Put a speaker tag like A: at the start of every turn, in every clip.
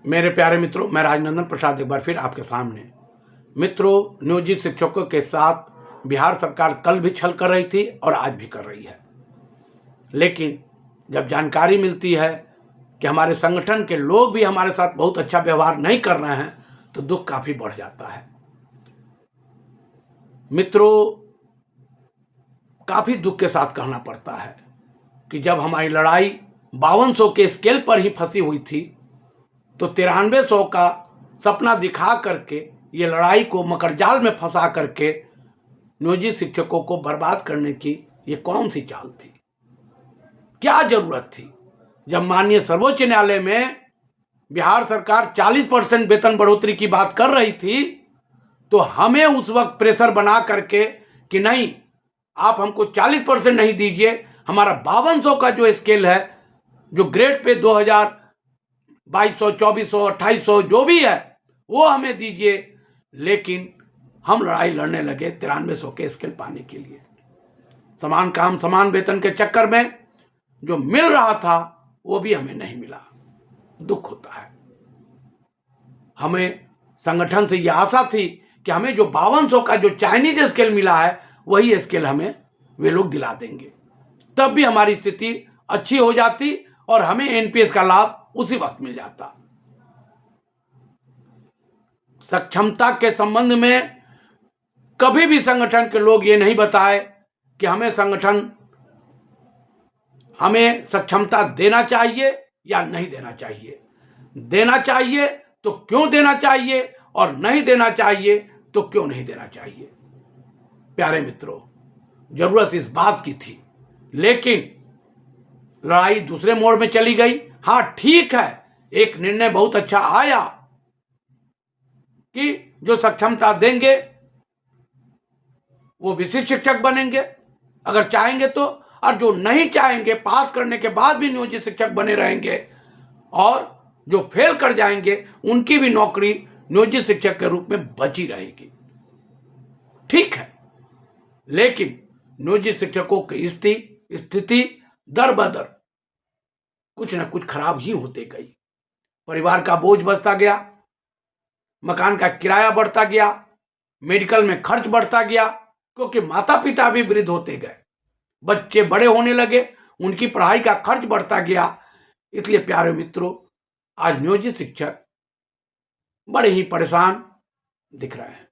A: मेरे प्यारे मित्रों, मैं राजनंदन प्रसाद एक बार फिर आपके सामने। मित्रों, नियोजित शिक्षकों के साथ बिहार सरकार कल भी छल कर रही थी और आज भी कर रही है। लेकिन जब जानकारी मिलती है कि हमारे संगठन के लोग भी हमारे साथ बहुत अच्छा व्यवहार नहीं कर रहे हैं, तो दुख काफ़ी बढ़ जाता है। मित्रों, काफ़ी दुख के साथ कहना पड़ता है कि जब हमारी लड़ाई 5200 के स्केल पर ही फंसी हुई थी, तो 9300 का सपना दिखा करके ये लड़ाई को मकड़जाल में फंसा करके नियोजित शिक्षकों को बर्बाद करने की ये कौन सी चाल थी? क्या जरूरत थी? जब माननीय सर्वोच्च न्यायालय में बिहार सरकार 40% वेतन बढ़ोतरी की बात कर रही थी, तो हमें उस वक्त प्रेशर बना करके कि नहीं, आप हमको 40% नहीं दीजिए, हमारा 5200 का जो स्केल है, जो ग्रेड पे 2200, 2400, 2800 जो भी है वो हमें दीजिए। लेकिन हम लड़ाई लड़ने लगे 9300 के स्केल पाने के लिए। समान काम समान वेतन के चक्कर में जो मिल रहा था वो भी हमें नहीं मिला। दुख होता है। हमें संगठन से यह आशा थी कि हमें जो 5200 का जो चाइनीज स्केल मिला है वही स्केल हमें वे लोग दिला देंगे, तब भी हमारी स्थिति अच्छी हो जाती और हमें एनपीएस का लाभ उसी वक्त मिल जाता। सक्षमता के संबंध में कभी भी संगठन के लोग ये नहीं बताए कि हमें सक्षमता देना चाहिए या नहीं देना चाहिए। देना चाहिए तो क्यों देना चाहिए, और नहीं देना चाहिए तो क्यों नहीं देना चाहिए। प्यारे मित्रों, जरूरत इस बात की थी, लेकिन लड़ाई दूसरे मोड़ में चली गई। हाँ, ठीक है, एक निर्णय बहुत अच्छा आया कि जो सक्षमता देंगे वो विशिष्ट शिक्षक बनेंगे अगर चाहेंगे तो, और जो नहीं चाहेंगे पास करने के बाद भी नियोजित शिक्षक बने रहेंगे, और जो फेल कर जाएंगे उनकी भी नौकरी नियोजित शिक्षक के रूप में बची रहेगी। ठीक है, लेकिन नियोजित शिक्षकों की स्थिति दर बदर कुछ न कुछ खराब ही होते गई। परिवार का बोझ बढ़ता गया, मकान का किराया बढ़ता गया, मेडिकल में खर्च बढ़ता गया, क्योंकि माता पिता भी वृद्ध होते गए, बच्चे बड़े होने लगे, उनकी पढ़ाई का खर्च बढ़ता गया। इसलिए प्यारे मित्रों, आज नियोजित शिक्षक बड़े ही परेशान दिख रहे हैं।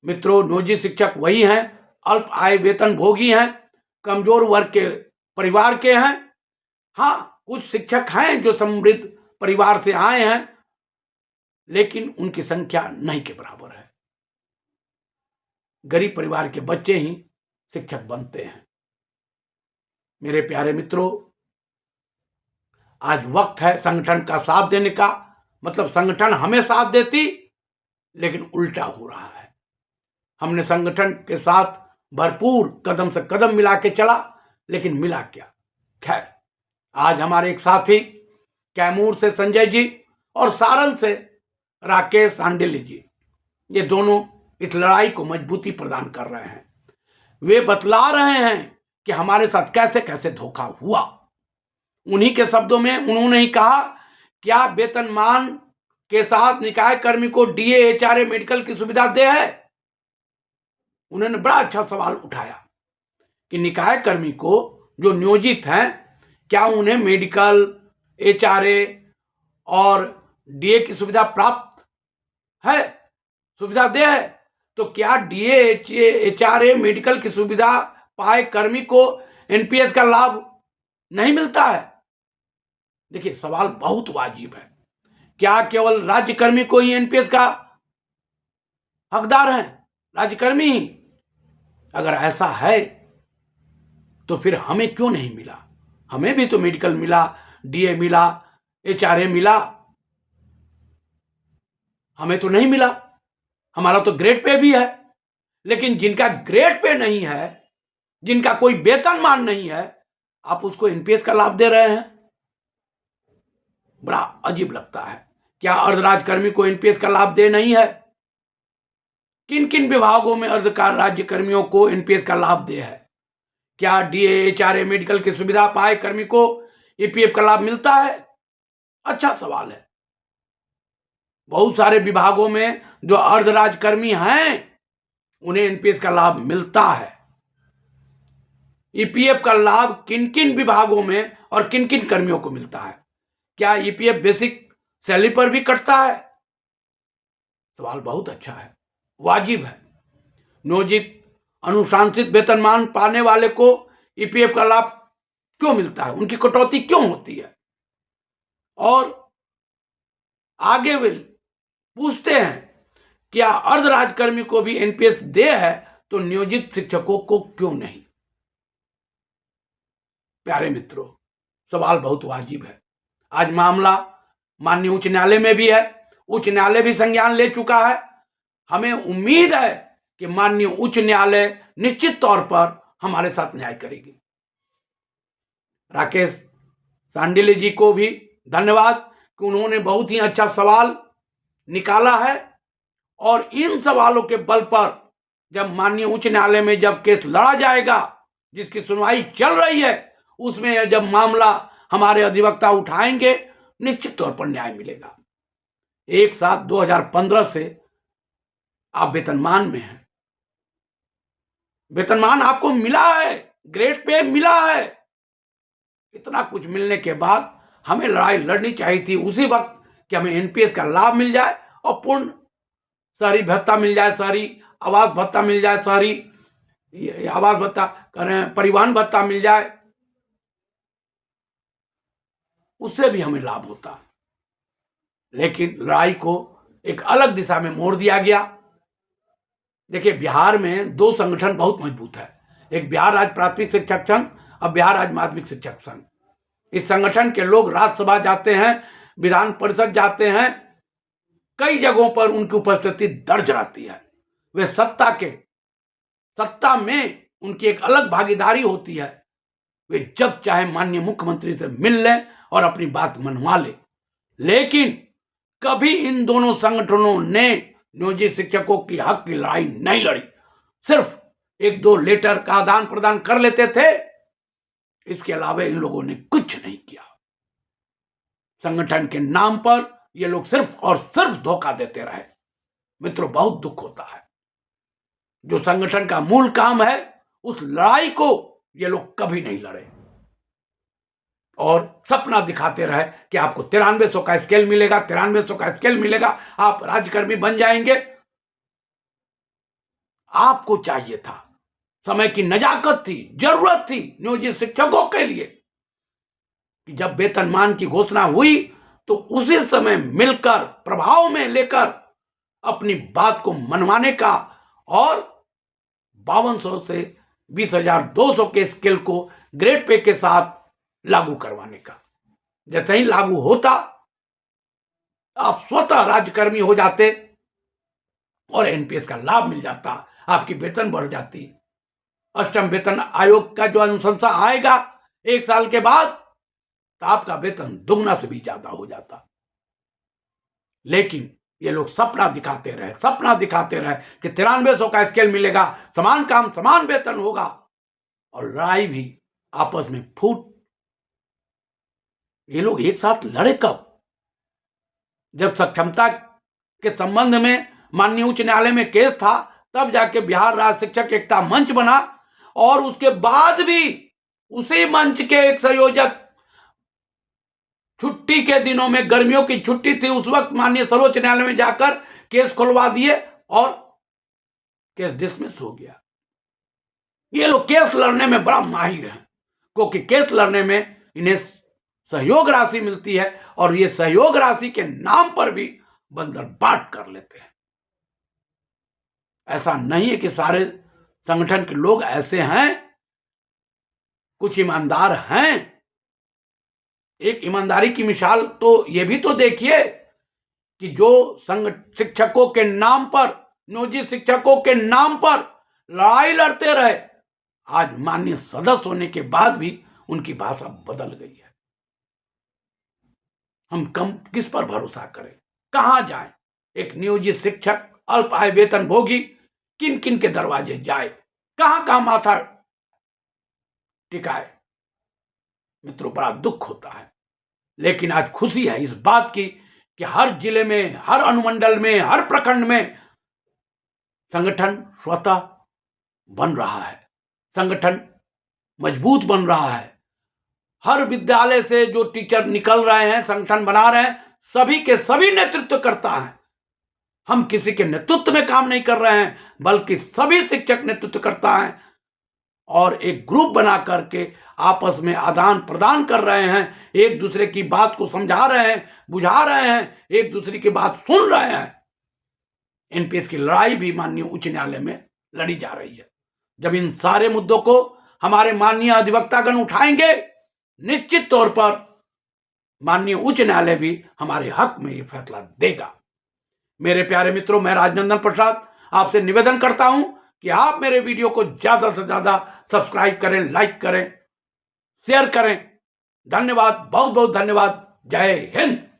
A: मित्रों, नियोजित शिक्षक वही हैं, अल्प आय वेतन भोगी हैं, कमजोर वर्ग के परिवार के हैं। हाँ, कुछ शिक्षक हैं जो समृद्ध परिवार से आए हैं, लेकिन उनकी संख्या नहीं के बराबर है। गरीब परिवार के बच्चे ही शिक्षक बनते हैं। मेरे प्यारे मित्रों, आज वक्त है संगठन का साथ देने का। मतलब संगठन हमें साथ देती, लेकिन उल्टा हो रहा है। हमने संगठन के साथ भरपूर कदम से कदम मिला के चला, लेकिन मिला क्या? खैर, आज हमारे एक साथी कैमूर से संजय जी और सारण से राकेश सांडिल्य जी, ये दोनों इस लड़ाई को मजबूती प्रदान कर रहे हैं। वे बतला रहे हैं कि हमारे साथ कैसे कैसे धोखा हुआ। उन्हीं के शब्दों में उन्होंने ही कहा, क्या वेतनमान के साथ निकाय कर्मी को डीए एचआरए मेडिकल की सुविधा दे है? उन्होंने बड़ा अच्छा सवाल उठाया कि निकाय कर्मी को जो नियोजित हैं, क्या उन्हें मेडिकल, एचआरए और डीए की सुविधा प्राप्त है, सुविधा दे है? तो क्या डीए एचआरए मेडिकल की सुविधा पाए कर्मी को एनपीएस का लाभ नहीं मिलता है? देखिए, सवाल बहुत वाजिब है। क्या केवल राज्यकर्मी को ही एनपीएस का हकदार हैं, राज्यकर्मी ही? अगर ऐसा है तो फिर हमें क्यों नहीं मिला? हमें भी तो मेडिकल मिला, डीए मिला, एचआरए मिला, हमें तो नहीं मिला। हमारा तो ग्रेड पे भी है। लेकिन जिनका ग्रेड पे नहीं है, जिनका कोई वेतनमान नहीं है, आप उसको एनपीएस का लाभ दे रहे हैं। बड़ा अजीब लगता है। क्या अर्धराजकर्मी को एनपीएस का लाभ दे नहीं है? किन किन विभागों में अर्धकार राज्य कर्मियों को एनपीएस का लाभ दे है? क्या डीए एचआरए मेडिकल की सुविधा पाए कर्मी को ईपीएफ का लाभ मिलता है? अच्छा सवाल है। बहुत सारे विभागों में जो अर्धराजकर्मी हैं उन्हें एनपीएस का लाभ मिलता है। ईपीएफ का लाभ किन किन विभागों में और किन किन कर्मियों को मिलता है? क्या ईपीएफ बेसिक सैलरी पर भी कटता है? सवाल बहुत अच्छा है, वाजिब है। नियोजित अनुशासित वेतनमान पाने वाले को ईपीएफ का लाभ क्यों मिलता है? उनकी कटौती क्यों होती है? और आगे वे पूछते हैं क्या अर्धराजकर्मी को भी एनपीएस दे है तो नियोजित शिक्षकों को क्यों नहीं? प्यारे मित्रों, सवाल बहुत वाजिब है। आज मामला माननीय उच्च न्यायालय में भी है, उच्च न्यायालय भी संज्ञान ले चुका है। हमें उम्मीद है कि माननीय उच्च न्यायालय निश्चित तौर पर हमारे साथ न्याय करेगी। राकेश सांडिल्य जी को भी धन्यवाद कि उन्होंने बहुत ही अच्छा सवाल निकाला है, और इन सवालों के बल पर जब माननीय उच्च न्यायालय में जब केस लड़ा जाएगा, जिसकी सुनवाई चल रही है, उसमें जब मामला हमारे अधिवक्ता उठाएंगे, निश्चित तौर पर न्याय मिलेगा। 1/7 2015 से आप वेतनमान में हैं, वेतनमान आपको मिला है, ग्रेड पे मिला है। इतना कुछ मिलने के बाद हमें लड़ाई लड़नी चाहिए थी उसी वक्त कि हमें एनपीएस का लाभ मिल जाए और पूर्ण शहरी भत्ता मिल जाए, शहरी आवास भत्ता मिल जाए, शहरी आवास भत्ता करें, परिवहन भत्ता मिल जाए, उससे भी हमें लाभ होता। लेकिन लड़ाई को एक अलग दिशा में मोड़ दिया गया। देखिए, बिहार में 2 संगठन बहुत मजबूत है, एक बिहार राज्य प्राथमिक शिक्षक संघ और बिहार राज्य माध्यमिक शिक्षक संघ। इस संगठन के लोग राज्यसभा जाते हैं, विधान परिषद जाते हैं, कई जगहों पर उनकी उपस्थिति दर्ज रहती है। वे सत्ता में उनकी एक अलग भागीदारी होती है। वे जब चाहे माननीय मुख्यमंत्री से मिल लें और अपनी बात मनवा ले। लेकिन कभी इन दोनों संगठनों ने नियोजित शिक्षकों की हक की लड़ाई नहीं लड़ी, सिर्फ 1-2 लेटर का आदान प्रदान कर लेते थे। इसके अलावा इन लोगों ने कुछ नहीं किया। संगठन के नाम पर ये लोग सिर्फ और सिर्फ धोखा देते रहे। मित्रों, बहुत दुख होता है। जो संगठन का मूल काम है, उस लड़ाई को ये लोग कभी नहीं लड़े और सपना दिखाते रहे कि आपको 9300 का स्केल मिलेगा, 9300 का स्केल मिलेगा, आप राज्यकर्मी बन जाएंगे। आपको चाहिए था, समय की नजाकत थी, जरूरत थी नियोजित शिक्षकों के लिए कि जब वेतनमान की घोषणा हुई तो उसी समय मिलकर प्रभाव में लेकर अपनी बात को मनवाने का और 5200 से 20,200 के स्केल को ग्रेड पे के साथ लागू करवाने का। जैसे ही लागू होता, आप स्वतः राज्यकर्मी हो जाते और एनपीएस का लाभ मिल जाता, आपकी वेतन बढ़ जाती। अष्टम वेतन आयोग का जो अनुशंसा आएगा 1 साल के बाद, तो आपका वेतन दुगना से भी ज्यादा हो जाता। लेकिन ये लोग सपना दिखाते रहे कि 9300 का स्केल मिलेगा, समान काम समान वेतन होगा, और लड़ाई भी आपस में फूट। ये लोग एक साथ लड़े कब? जब सक्षमता के संबंध में माननीय उच्च न्यायालय में केस था, तब जाके बिहार राज्य शिक्षक एकता मंच बना, और उसके बाद भी उसी मंच के एक संयोजक छुट्टी के दिनों में, गर्मियों की छुट्टी थी उस वक्त, माननीय सर्वोच्च न्यायालय में जाकर केस खुलवा दिए और केस डिसमिस हो गया। ये लोग केस लड़ने में बड़ा माहिर हैं, क्योंकि केस लड़ने में इन्हें सहयोग राशि मिलती है और ये सहयोग राशि के नाम पर भी बंदर बाट कर लेते हैं। ऐसा नहीं है कि सारे संगठन के लोग ऐसे हैं, कुछ ईमानदार हैं। एक ईमानदारी की मिसाल तो ये भी तो देखिए कि जो शिक्षकों के नाम पर, नियोजित शिक्षकों के नाम पर लड़ाई लड़ते रहे, आज माननीय सदस्य होने के बाद भी उनकी भाषा बदल गई है। हम किस पर भरोसा करें, कहां जाएं? एक नियोजित शिक्षक, अल्प आय वेतन भोगी किन किन के दरवाजे जाए, कहां माथा टिकाए? मित्रों, बड़ा दुख होता है। लेकिन आज खुशी है इस बात की कि हर जिले में, हर अनुमंडल में, हर प्रखंड में संगठन स्वतः बन रहा है, संगठन मजबूत बन रहा है। हर विद्यालय से जो टीचर निकल रहे हैं, संगठन बना रहे हैं, सभी के सभी नेतृत्व करता है। हम किसी के नेतृत्व में काम नहीं कर रहे हैं, बल्कि सभी शिक्षक नेतृत्व करता है और एक ग्रुप बना करके आपस में आदान प्रदान कर रहे हैं, एक दूसरे की बात को समझा रहे हैं, बुझा रहे हैं, एक दूसरे की बात सुन रहे हैं। एनपीएस की लड़ाई भी माननीय उच्च न्यायालय में लड़ी जा रही है। जब इन सारे मुद्दों को हमारे माननीय अधिवक्तागण उठाएंगे, निश्चित तौर पर माननीय उच्च न्यायालय भी हमारे हक में ये फैसला देगा। मेरे प्यारे मित्रों, मैं राजनंदन प्रसाद आपसे निवेदन करता हूं कि आप मेरे वीडियो को ज्यादा से ज्यादा सब्सक्राइब करें, लाइक करें, शेयर करें। धन्यवाद, बहुत बहुत धन्यवाद। जय हिंद।